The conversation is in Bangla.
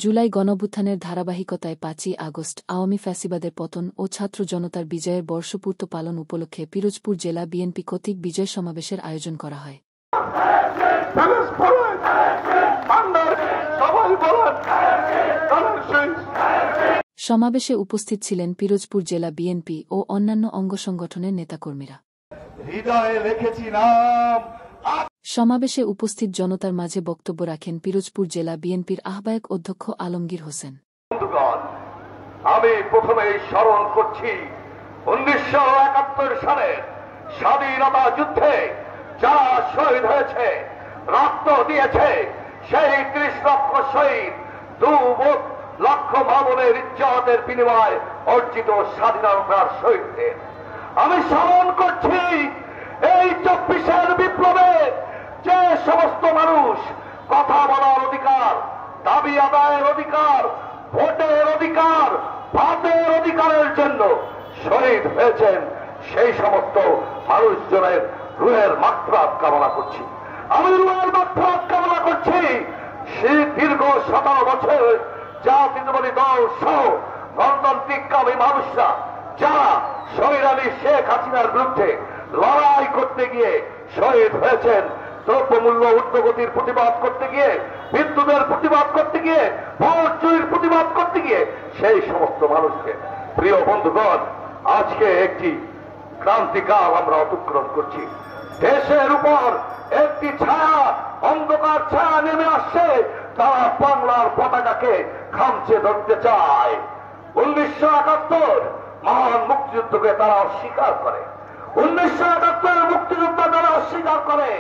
জুলাই গণঅভ্যুত্থানের ধারাবাহিকতায় ৫ই আগস্ট আওয়ামী ফ্যাসিবাদের পতন ও ছাত্র জনতার বিজয়ের বর্ষপূর্ত পালন উপলক্ষে পিরোজপুর জেলা বিএনপি কর্তৃক বিজয় সমাবেশের আয়োজন করা হয়। সমাবেশে উপস্থিত ছিলেন পিরোজপুর জেলা বিএনপি ও অন্যান্য অঙ্গ সংগঠনের নেতাকর্মীরা। সমাবেশে উপস্থিত জনতার মাঝে বক্তব্য রাখেন পিরোজপুর জেলা বিএনপির আহ্বায়ক অধ্যক্ষ আলমগীর হোসেন। আমি প্রথমেই স্মরণ করছি 1971 সালের স্বাধীনতা যুদ্ধে যারা শহীদ হয়েছে, রক্ত দিয়েছে, সেই 30 লক্ষ শহীদ 2 লক্ষ মামুনের ইজ্জতের বিনিময়ে অর্জিত স্বাধীনতার শহীদদের। আমি স্মরণ করছি এই 24-এর বিপ্লবে যে সমস্ত মানুষ কথা বলার অধিকার, দাবি আদায়ের অধিকার, ভোটের অধিকার, ভাতের অধিকারের জন্য শহীদ হয়েছেন, সেই সমস্ত মানুষজনের রুহের মাগফিরাত কামনা করছি। আমি রুহের মাগফিরাত কামনা করছি সেই দীর্ঘ 17 বছর জাতীয়তাবাদী দল সহ গণতান্ত্রিককামী মানুষরা যারা স্বৈরাচারী শেখ হাসিনার বিরুদ্ধে লড়াই করতে গিয়ে শহীদ হয়েছেন, দ্রব্যমূল্য ঊর্ধ্বগতির প্রতিবাদ করতে গিয়ে, বিদ্যুতের প্রতিবাদ করতে গিয়ে, ভোট চুরির প্রতিবাদ করতে গিয়ে, সেই সমস্ত মানুষকে প্রিয় বন্ধুগণ, আজকে একটি ক্রান্তিকাল আমরা অতিক্রম করছি। দেশের উপর একটি ছায়া, অন্ধকার ছায়া নেমে আসছে। তারা বাংলার পতাকাকে খামচে ধরতে চায়। 1971 মহান মুক্তিযুদ্ধকে তারা অস্বীকার করে। 1971 মুক্তিযুদ্ধ তারা অস্বীকার করে।